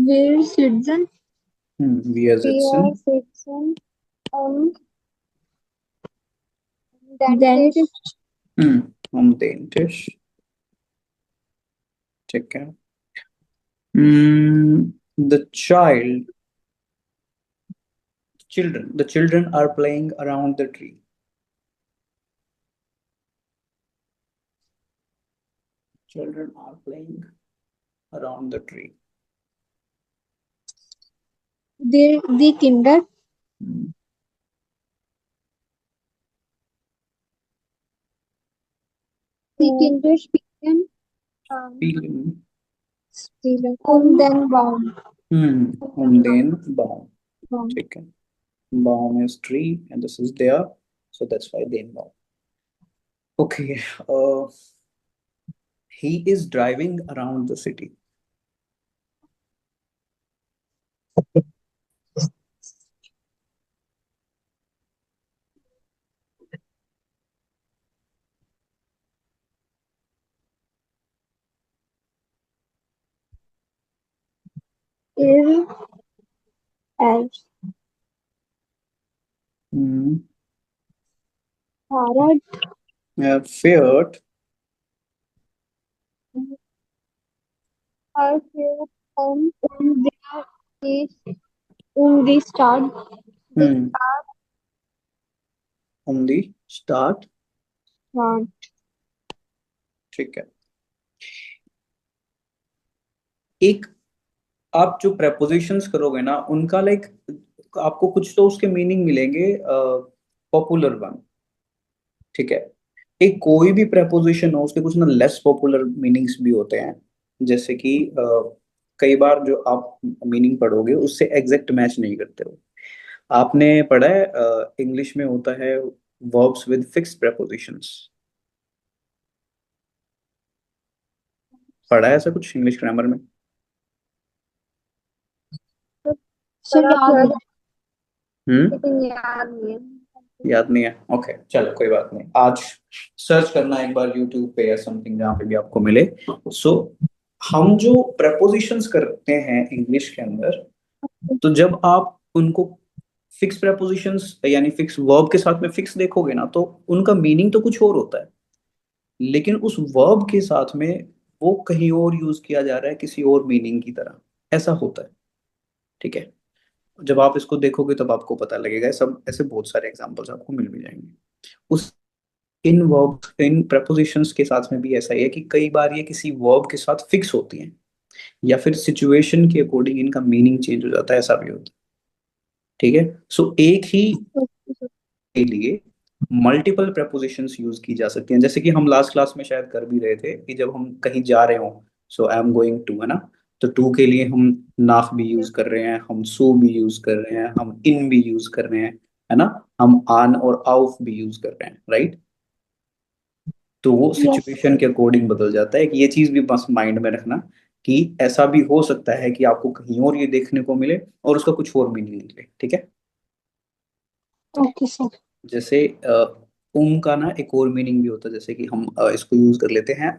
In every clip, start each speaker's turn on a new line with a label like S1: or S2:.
S1: Wir sitzen.
S2: Wir sitzen.
S1: Wir sitzen am Dentist.
S2: Am den Tisch. ठीक है. The the children are playing around the tree. Children are playing around the tree.
S1: Die Kinder.
S2: Hmm.
S1: Die Kinder spielen
S2: Spielen.
S1: um den Baum.
S2: Um den Baum.
S1: Baum.
S2: ठीक है. Baum is tree and this is there, so that's why den Baum. Okay. He is driving around the city.
S1: Er, er
S2: Hmm.
S1: Fahrrad.
S2: Fährt.
S1: Er fährt die, um die Stadt.
S2: Hmm. Um the start.
S1: Stadt.
S2: ठीक है. एक आप जो prepositions करोगे ना उनका like आपको कुछ तो उसके मीनिंग मिलेंगे पॉपुलर वन. ठीक है. एक कोई भी preposition हो उसके कुछ ना लेस पॉपुलर मीनिंग्स भी होते हैं. जैसे कि कई बार जो आप मीनिंग पढ़ोगे उससे एग्जैक्ट मैच नहीं करते हो. आपने पढ़ा है इंग्लिश में होता है verbs with fixed prepositions. पढ़ा है ऐसा कुछ इंग्लिश ग्रामर में?
S1: सर याद
S2: हम्म.
S1: याद नहीं है.
S2: याद नहीं है. ओके चलो कोई बात नहीं. आज सर्च करना एक बार यूट्यूब पे या समथिंग जहाँ पे भी आपको मिले. सो हम जो prepositions करते हैं इंग्लिश के अंदर, तो जब आप उनको फिक्स prepositions यानी फिक्स वर्ब के साथ में फिक्स देखोगे ना तो उनका मीनिंग तो कुछ और होता है. लेकिन उस वर्ब के साथ में वो कहीं और यूज किया जा रहा है किसी और मीनिंग की तरह. ऐसा होता है. ठीक है. जब आप इसको देखोगे तब आपको पता लगेगा. सब ऐसे बहुत सारे एग्जांपल्स आपको मिल भी जाएंगे. उस इन वर्ब इन prepositions के साथ में भी ऐसा ही है कि कई बार ये किसी वर्ब के साथ फिक्स होती हैं या फिर सिचुएशन के अकॉर्डिंग इनका मीनिंग चेंज हो जाता है. ऐसा भी होता है. ठीक है. सो एक ही के लिए मल्टीपल prepositions यूज की जा सकती हैं. जैसे कि हम लास्ट क्लास में शायद कर भी रहे थे कि जब हम कहीं जा रहे हो, सो आई एम गोइंग टू, है ना. तो टू के लिए हम नाफ भी यूज कर रहे हैं, हम सो भी यूज कर रहे हैं, हम इन भी यूज कर रहे हैं, है ना. हम आन और आउफ भी यूज कर रहे हैं, राइट. तो वो
S1: Yes.
S2: सिचुएशन के अकॉर्डिंग बदल जाता है. कि ये चीज भी बस माइंड में रखना कि ऐसा भी हो सकता है कि आपको कहीं और ये देखने को मिले और उसका कुछ और मीनिंग निकले. ठीक है.
S1: Okay, sir.
S2: जैसे का ना एक और मीनिंग भी होता है. जैसे कि हम इसको यूज कर लेते हैं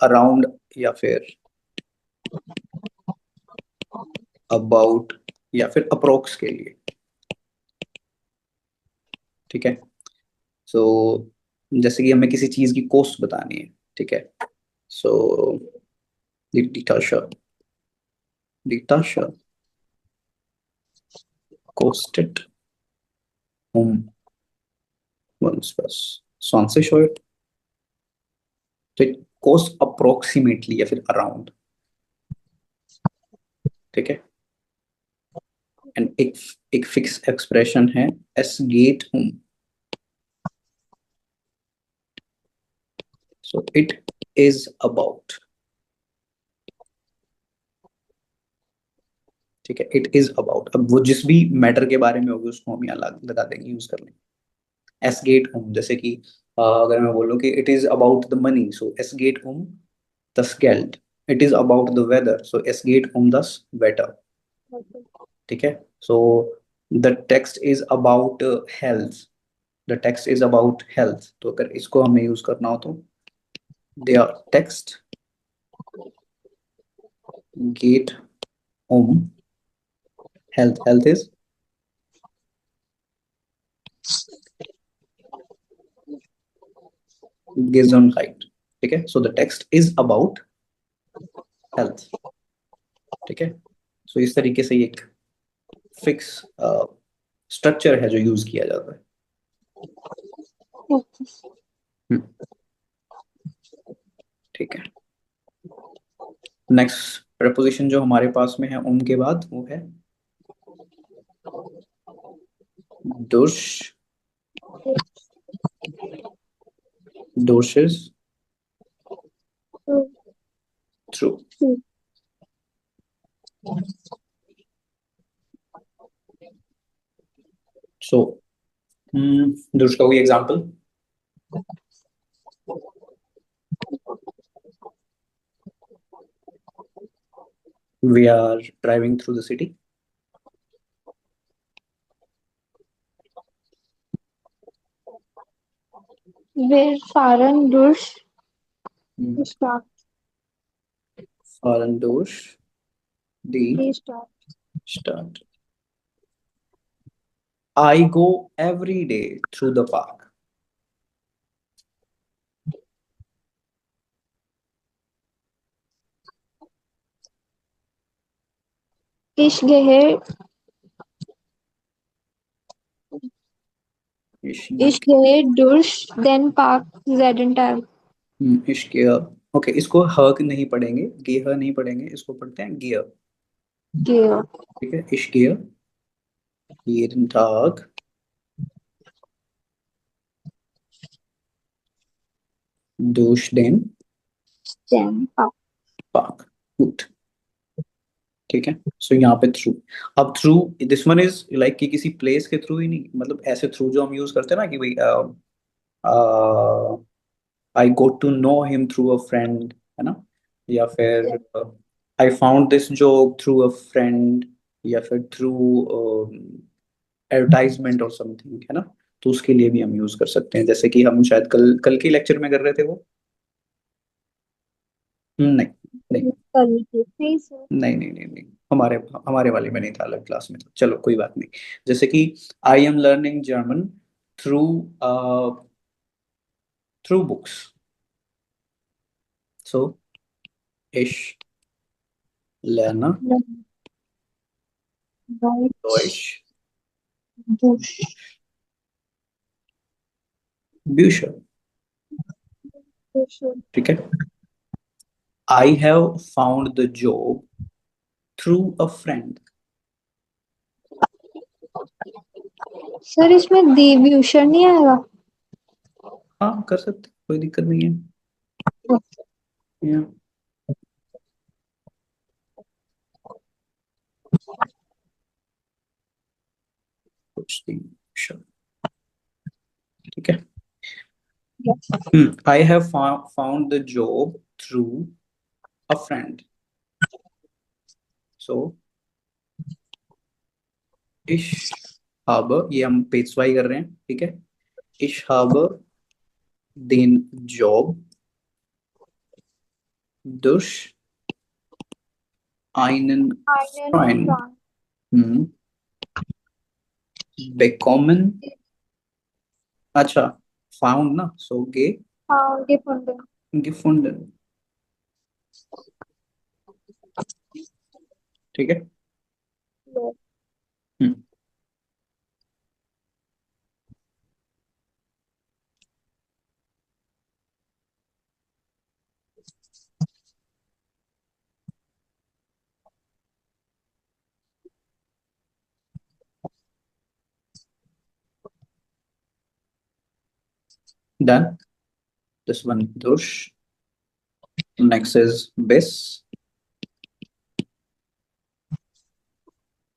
S2: अराउंड या फिर अबाउट या फिर अप्रोक्स के लिए. ठीक है. सो जैसे कि हमें किसी चीज की कॉस्ट बतानी है. ठीक है. सो डिटाशा डिटाशा कॉस्टेड होम वंस बस 20 euro. तो कॉस्ट अप्रोक्सीमेटली या फिर अराउंड. ठीक है. एंड एक फिक्स एक्सप्रेशन है एस गेट home. So it is about. ठीक है. It is about. अब वो जिस भी मैटर के बारे में होगी उसको हम यहाँ लगा देंगे, यूज कर लेंगे. एस गेट होम. जैसे कि अगर मैं बोलूँ कि it is about the money, so एस गेट होम द स्केल्ड. It is about the weather, so एस गेट होम द वेटर. ठीक है. So the text is about health. The text is about health. तो अगर इसको हमें यूज करना हो तो their text get Health. Health is based on height. ठीक है, so the text is about health. ठीक है, so इस तरीके से एक फिक्स स्ट्रक्चर है जो यूज किया जाता है.
S1: Okay.
S2: हम्म, ठीक है. नेक्स्ट प्रपोजिशन जो हमारे पास में है उनके बाद वो है दुश, डोशेस,
S1: So,
S2: थ्रू.
S1: two.
S2: सो दुश का कोई example. We are driving through the city.
S1: Wir fahren durch die
S2: Hmm.
S1: Stadt.
S2: Fahren durch die
S1: Die Stadt.
S2: Stadt. I go every day through the park.
S1: Ich gehe,
S2: Ich,
S1: ich gehe durch den Park jeden Tag.
S2: इश्क. Okay, इसको ह नहीं पढ़ेंगे, गेह नहीं पढ़ेंगे, इसको पढ़ते हैं गियर.
S1: Gehe.
S2: ठीक है, इश्क jeden Tag durch den
S1: Den Park.
S2: Park. Gut. ठीक है, सो यहाँ पे थ्रू. अब through, this one is like कि किसी प्लेस के थ्रू ही नहीं, मतलब ऐसे थ्रू जो हम यूज करते हैं ना कि भाई I got to know him through a friend, है ना, या फिर I found this job through a friend, या फिर थ्रू एडवर्टाइजमेंट और समथिंग, है ना. तो उसके लिए भी हम यूज कर सकते हैं, जैसे कि हम शायद कल कल के लेक्चर में कर रहे थे वो. नहीं नहीं
S1: कल के नहीं सर.
S2: नहीं नहीं नहीं नहीं, हमारे हमारे वाले में नहीं था, अलग क्लास में था. चलो कोई बात नहीं. जैसे कि I am learning German through through books. So ich lerne Deutsch
S1: Durch.
S2: Bücher.
S1: Durch.
S2: ठीक है. I have found the job through a friend.
S1: Sir इसमें देवभूषण नहीं आएगा.
S2: हाँ, कर सकते, कोई दिक्कत नहीं है. Yeah. कुछ नहीं. Sure. ठीक है. I have found the job through a friend. So ich habe, ये हम पेशवाई कर रहे हैं, ठीक है. Ich habe den Job durch einen
S1: Einen
S2: Freund
S1: Freund.
S2: hm, bekommen. अच्छा, फाउंड ना, सो गे
S1: हाँ gefunden.
S2: gefunden. ठीक है. डन. दिस वन दुश. नेक्स्ट इज बिस.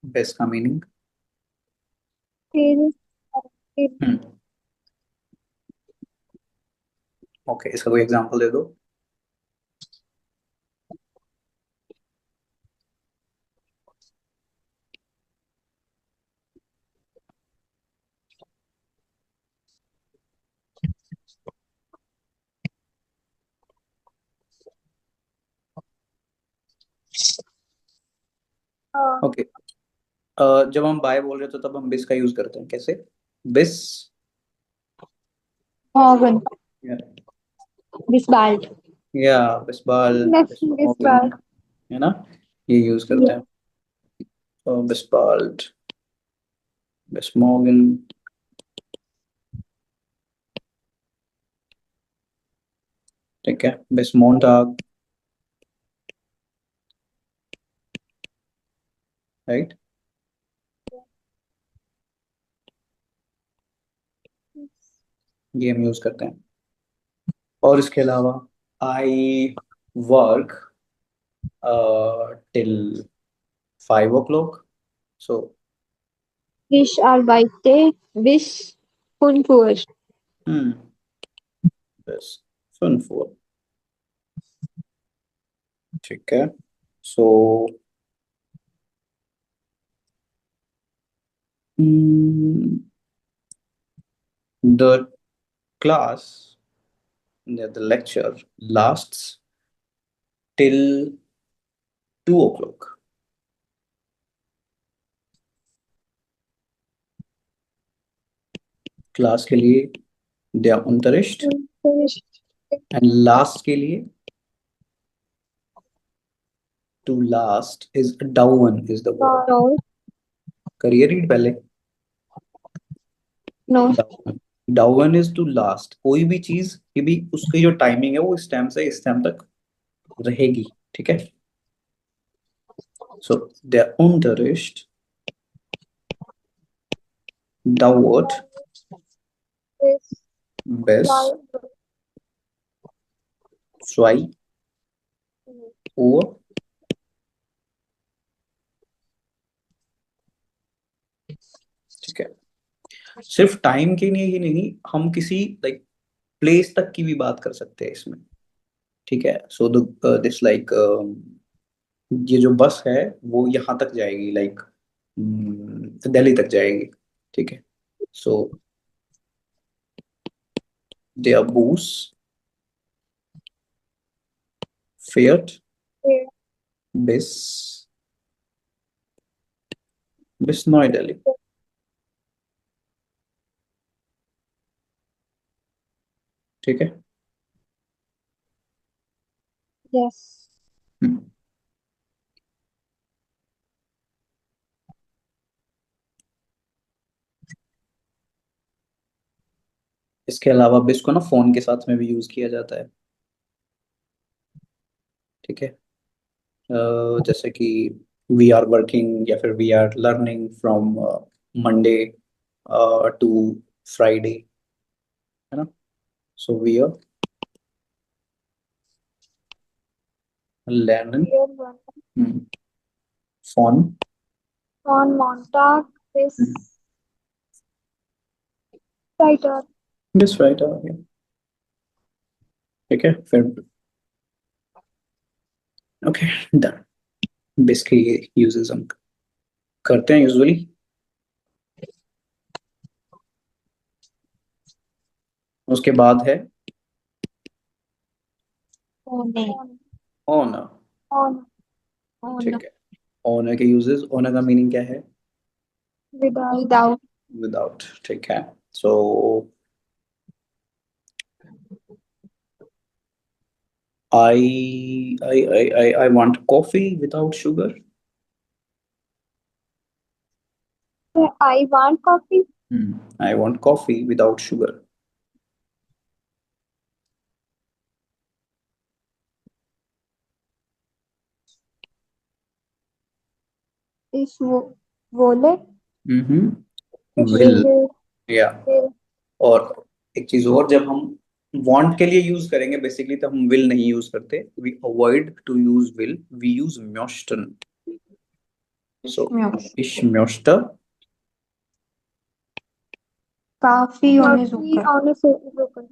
S2: बिस का मीनिंग.
S1: फिर
S2: ओके, इसका कोई एग्जांपल दे दो. ओके। जब हम बाय बोल रहे थे तब हम बिस का यूज करते हैं कैसे? बिस
S1: Morgan.
S2: या
S1: Bisbald.
S2: या बिस्बाल,
S1: Next
S2: बिस्मोगन,
S1: Bisbald.
S2: है ना, ये यूज करते
S1: Yes.
S2: हैं। तो बिस्बाल्ट, बिस्मोगन, ठीक है, बिस्मोन्टाग, राइट, ये हम यूज करते हैं। और इसके अलावा I work till 5 o'clock, so
S1: Wish Arbeite. Wish Funfuhr.
S2: हम्म, बस सुन फोर, ठीक है। So the class, the lecture lasts till 2 o'clock. Class के लिए der Unterricht, एंड लास्ट के लिए to last is dauern is the word.
S1: No.
S2: करिए read पहले।
S1: No.
S2: dauern, dauern is to last, कोई भी चीज की भी उसकी जो टाइमिंग है वो इस टाइम से इस टाइम तक रहेगी, ठीक है। सो der Unterricht dauert
S1: This
S2: bis 2 Uhr, ठीक है। सिर्फ टाइम की नहीं ही नहीं, हम किसी लाइक प्लेस तक की भी बात कर सकते हैं इसमें, ठीक है। सो दिस लाइक ये जो बस है वो यहाँ तक जाएगी, लाइक दिल्ली तक जाएगी, ठीक है। सो der Bus fährt bis Neu Delhi, ठीक है।
S1: Yes.
S2: हम्म, इसके अलावा बिस को ना फोन के साथ में भी यूज किया जाता है, ठीक है। जैसे कि वी आर वर्किंग या फिर we are learning from Monday to Friday, है ना। So we are lernen von
S1: On Montag is writer.
S2: bis Friday, ठीक है। फिर ओके डन, बिस के यूजेस हम करते हैं यूजुअली। उसके बाद है
S1: On.
S2: Honour,
S1: On. On.
S2: ठीक है। ऑनर के यूजेस, ऑनर का मीनिंग क्या है?
S1: Without.
S2: विदाउट, ठीक है। So I want coffee without sugar.
S1: I want coffee.
S2: I want coffee without sugar.
S1: Is vole.
S2: Will,
S1: Will.
S2: या और एक चीज और, जब हम वांट के लिए यूज करेंगे बेसिकली तो हम विल नहीं यूज करते, we avoid to use will, we use म्योस्टन। सो ich möchte
S1: Coffee ohne Zucker.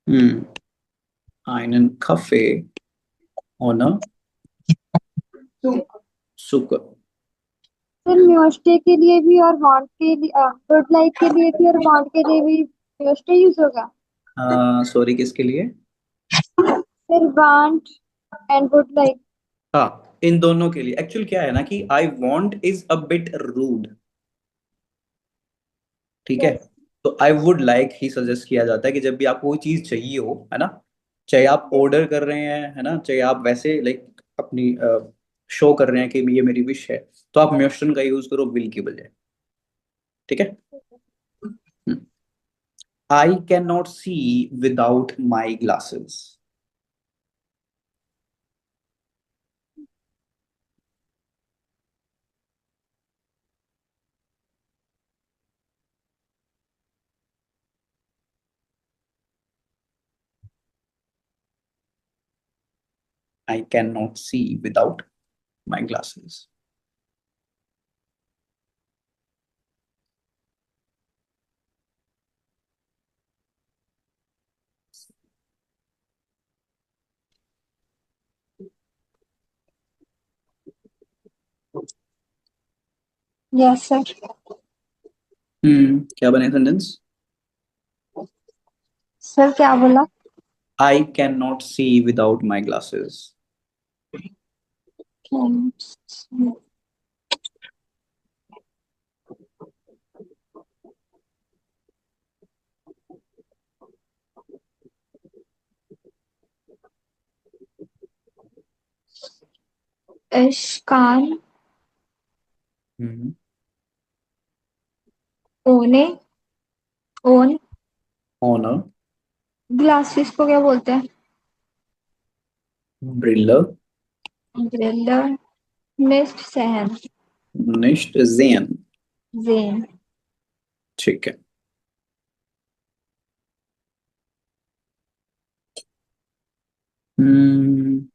S2: hm, einen Kaffee ohne Zucker।
S1: फिर म्योस्टे के लिए भी और वांट के लिए गुड लाइक के लिए भी और वांट के लिए भी म्योस्टे यूज होगा।
S2: सॉरी, किसके लिए?
S1: फिर वांट एंड गुड लाइक।
S2: हाँ, इन दोनों के लिए एक्चुअल क्या है ना कि I want is a bit rude, ठीक है।
S1: Yes.
S2: तो आई वुड लाइक ही सजेस्ट किया जाता है कि जब भी आपको कोई चीज चाहिए हो, है ना, चाहे आप
S1: Yes.
S2: ऑर्डर कर रहे हैं, है ना, चाहे आप वैसे लाइक अपनी शो कर रहे हैं कि ये मेरी विश है, तो आप म्योस्टन का यूज करो विल की बजाय, ठीक है। I can not see without my glasses. I can not see without my glasses.
S1: Yes, sir.
S2: क्या बने सेंटेंस?
S1: सर क्या बोला?
S2: I can not see without my glasses.
S1: इश्कान
S2: हम्म।
S1: ओने ओन
S2: ऑनर।
S1: ग्लासेस को क्या बोलते हैं?
S2: ब्रिलर।
S1: ब्रिलर मिस्ट सहन
S2: निश्ट जेन।
S1: जेन
S2: ठीक है। Hmm.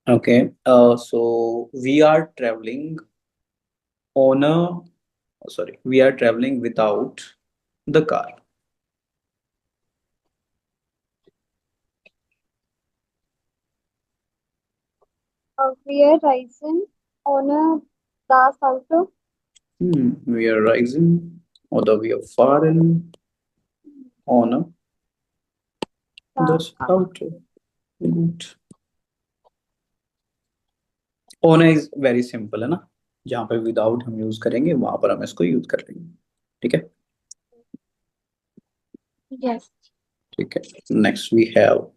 S2: Okay. So we are traveling on a, sorry, we are traveling without the car.
S1: we are rising on a glass also.
S2: We are rising, although we are foreign on a
S1: Glass
S2: the outer. Good. On is very simple है ना, जहाँ पे without हम use करेंगे वहां पर हम इसको यूज कर लेंगे, ठीक है।
S1: yes.
S2: ठीक है। नेक्स्ट वी हैव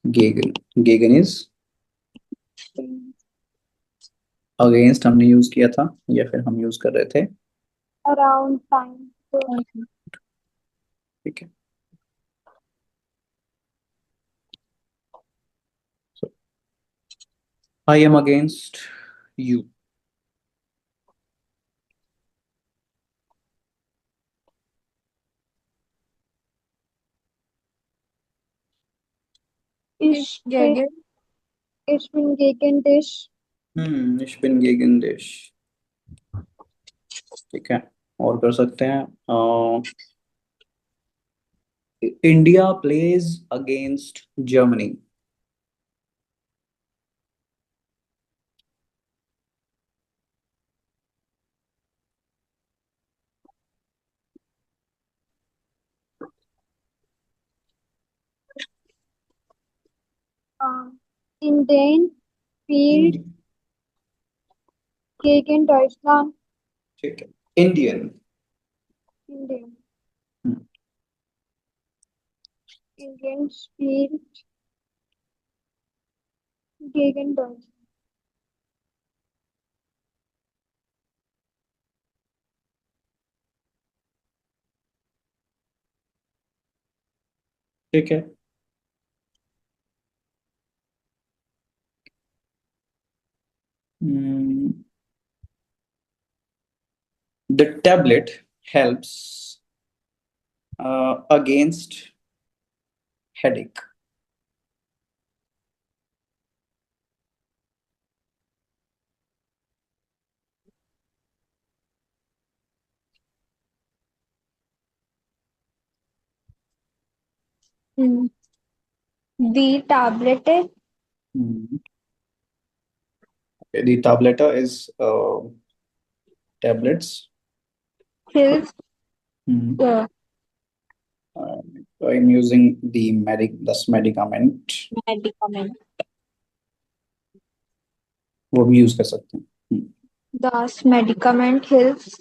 S2: गेगन। गेगन इज अगेंस्ट, हमने यूज किया था या फिर हम यूज कर रहे थे,
S1: Around time so
S2: ठीक है। So, I am against you.
S1: ich bin ich bin gegen dich.
S2: Ich bin gegen dich, ठीक है। और कर सकते हैं, India plays against Germany.
S1: In den Field gegen Deutschland.
S2: ठीक है। Indian.
S1: In den Indian Field gegen Deutschland.
S2: ठीक है। The tablet helps against headache.
S1: Hmm. The tablet
S2: the tablet is tablets.
S1: helps
S2: Hmm.
S1: uh,
S2: So I'm using the this medicament.
S1: medicament.
S2: वो भी use कर सकते हैं.
S1: Das Medikament hilft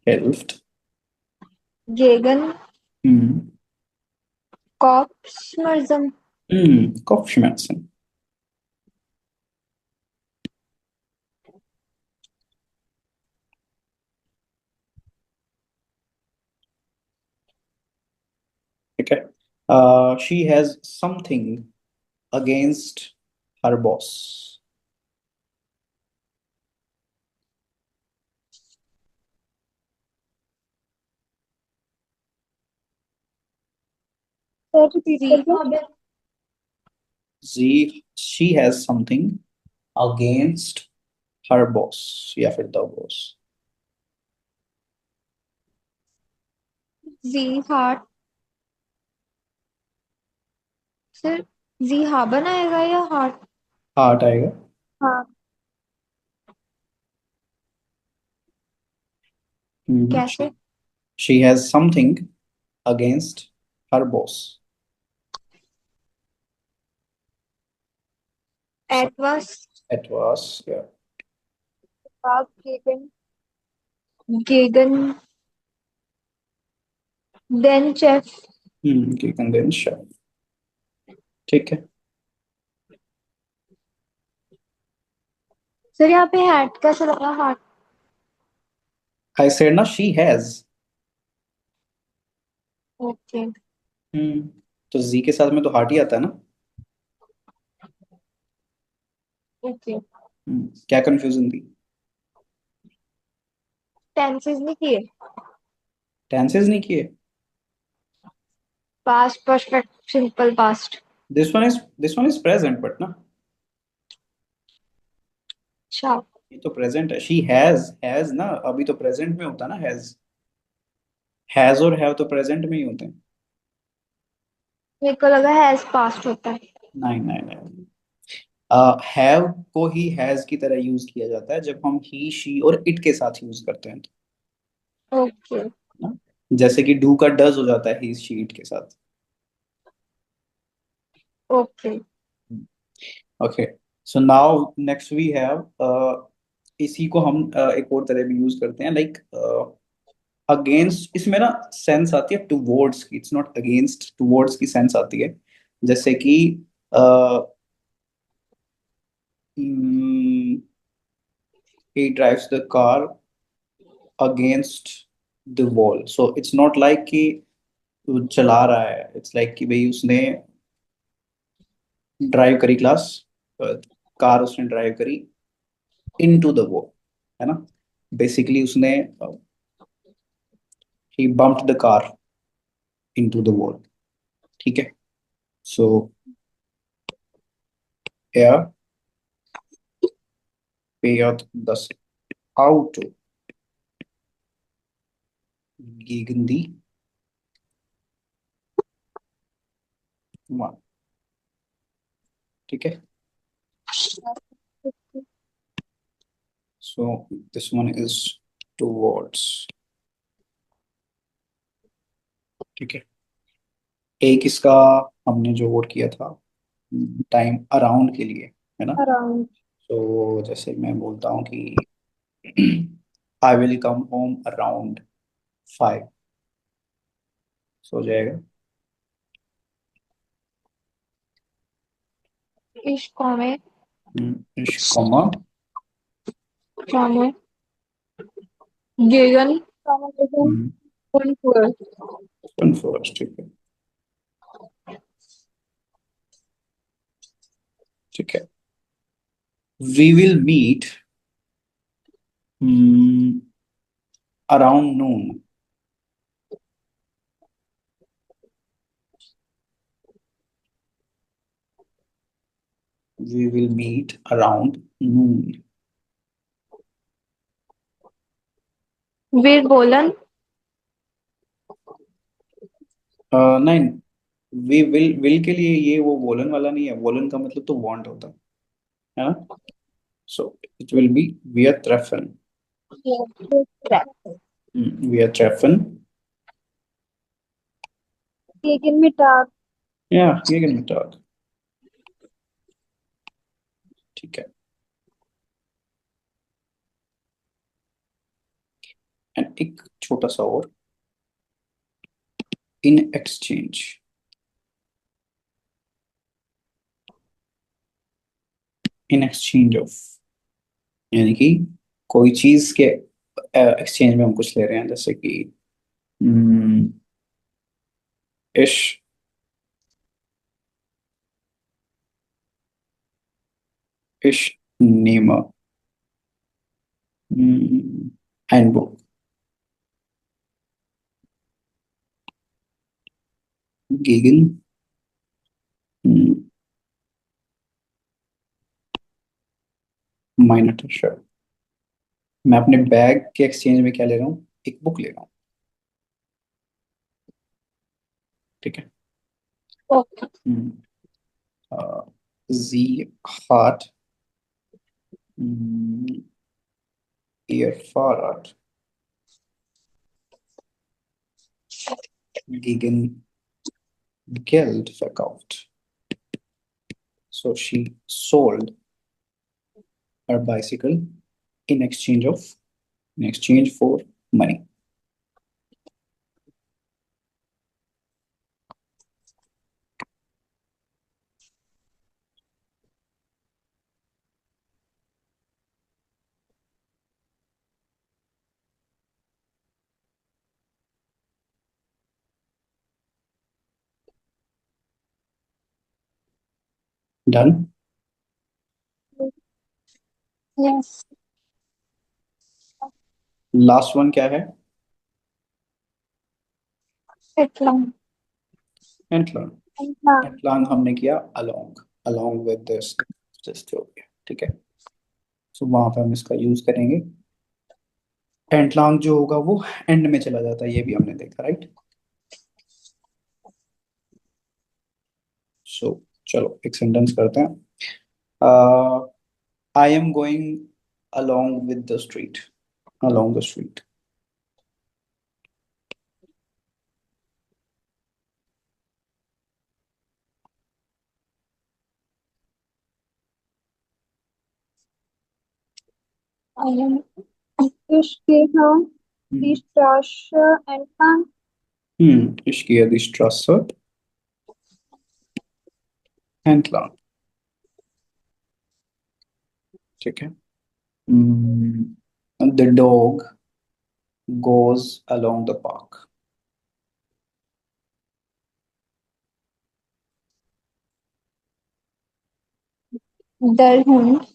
S2: Helped.
S1: gegen
S2: Hmm.
S1: Kopfschmerzen.
S2: Kopfschmerzen. Okay. She has something against her boss.
S1: Sir repeat कर दो.
S2: She has something against her boss या फिर the boss.
S1: Sie hat sir जी हाँ बनाएगा या हार्ट.
S2: Heart आएगा.
S1: हाँ. कैसे.
S2: She has something against her boss.
S1: Etwas
S2: Etwas, yeah.
S1: gegen den Chef.
S2: Gegen den Chef. ठीक है.
S1: सर यहाँ पे हैट कैसे लगा हार्ट.
S2: I said ना she has.
S1: ओके.
S2: तो जी के साथ में तो हार्ट ही आता है ना.
S1: ओके.
S2: क्या कंफ्यूजन थी.
S1: टेंसेस नहीं किए.
S2: टेंसेस नहीं किए.
S1: Past perfect simple past.
S2: this one is present but ना.
S1: अच्छा.
S2: ये तो प्रेजेंट है. she has ना अभी तो प्रेजेंट में होता है ना. has और have तो प्रेजेंट में ही होते हैं.
S1: मेरे को लगा हैज पास्ट होता है.
S2: नहीं नहीं नहीं. हैव को ही हैज की तरह यूज किया जाता है जब हम ही शी और इट के साथ यूज करते हैं
S1: ओके.
S2: ना. जैसे कि डू का डज हो जाता है ही शी इट के साथ.
S1: Okay.
S2: Okay. So now next we have इसी को हम एक और तरह भी यूज करते हैं लाइक अगेंस्ट. इसमें ना सेंस आती है टुवर्ड्स की. It's not against. टुवर्ड्स की सेंस आती है. जैसे कि he drives the car against the wall. So it's not like कि वो चला रहा है. It's like कि भाई उसने ड्राइव करी कार उसने ड्राइव करी into the wall है ना. बेसिकली उसने he bumped the car into the wall. ठीक है. So er fährt das Auto gegen die Wand. ठीक है. So this one is towards. ठीक है. एक इसका हमने जो वोट किया था टाइम अराउंड के लिए है ना.
S1: अराउंड.
S2: तो जैसे मैं बोलता हूँ कि I will come home around 5. सो जाएगा.
S1: Ich komme.
S2: Ich komme.
S1: Komme. Gegen. Gegen. 5 Uhr.
S2: 5 ठीक है. ठीक है. We will meet around noon. We will meet around noon.
S1: Wir wollen.
S2: नहीं. वी विल के लिए ये वो वोलन वाला नहीं है. वोलन का मतलब तो वांट होता है ना. So it will be we are ट्रेफन. वी आर ट्रेफन
S1: Gegen Mittag.
S2: या gegen Mittag। ठीक है। एंड एक छोटा सा और, in exchange. In exchange of, यानी कि कोई चीज के एक्सचेंज में हम कुछ ले रहे हैं, जैसे कि इश इश नेमा ein Buch gegen mm, meine Tasche। मैं अपने बैग के एक्सचेंज में क्या ले रहा हूँ, एक बुक ले रहा हूँ। ठीक है।
S1: Okay.
S2: Hmm, a, sie hat mm, ihr Fahrrad gegen Geld verkauft, so she sold her bicycle in exchange of, in exchange for money। Done.
S1: Yes.
S2: Last one क्या है,
S1: Entlang.
S2: एंटलॉन।
S1: Entlang.
S2: एंटलॉन हमने किया along, along with this, just हो गया। ठीक है। सो वहां पे हम इसका यूज करेंगे। एंटलॉन्ग जो होगा वो एंड में चला जाता है, ये भी हमने देखा, राइट। सो चलो एक सेंटेंस करते हैं। I am going along with the street, along the street.
S1: Ich gehe die Straße entlang.
S2: Ich gehe die Straße entlang। ठीक है। The dog goes along the park।
S1: Der Hund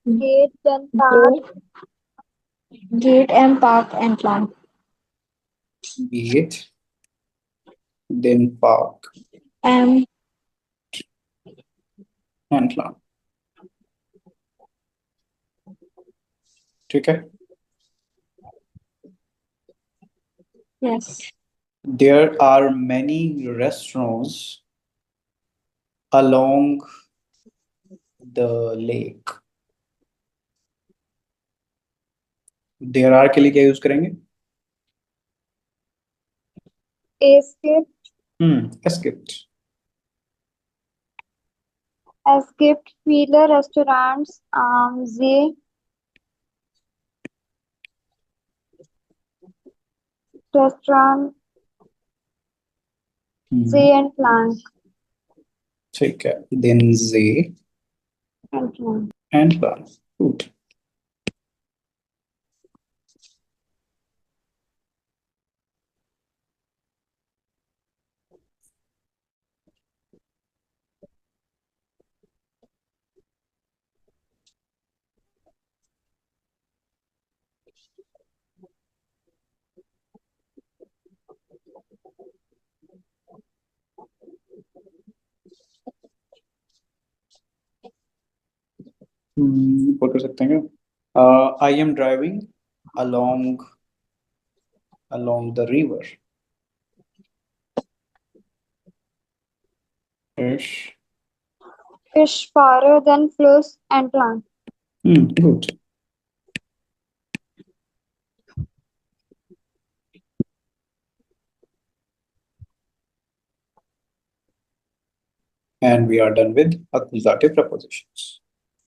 S1: geht den Park, geht am Park entlang.
S2: geht den Park
S1: Ähm,
S2: entlang। ठीक है।
S1: yes.
S2: There are many restaurants along the lake। There are के लिए क्या use करेंगे,
S1: Es gibt,
S2: एस्केप्ड।
S1: es gibt viele Restaurants am See. Restaurant See entlang.
S2: ठीक है। Then जे
S1: Entlang.
S2: entlang। Gut। क्या कर सकते हैं क्या, I am driving along along the river. Fish
S1: Fish farther than flowers and plant.
S2: Good. And we are done with accusative prepositions.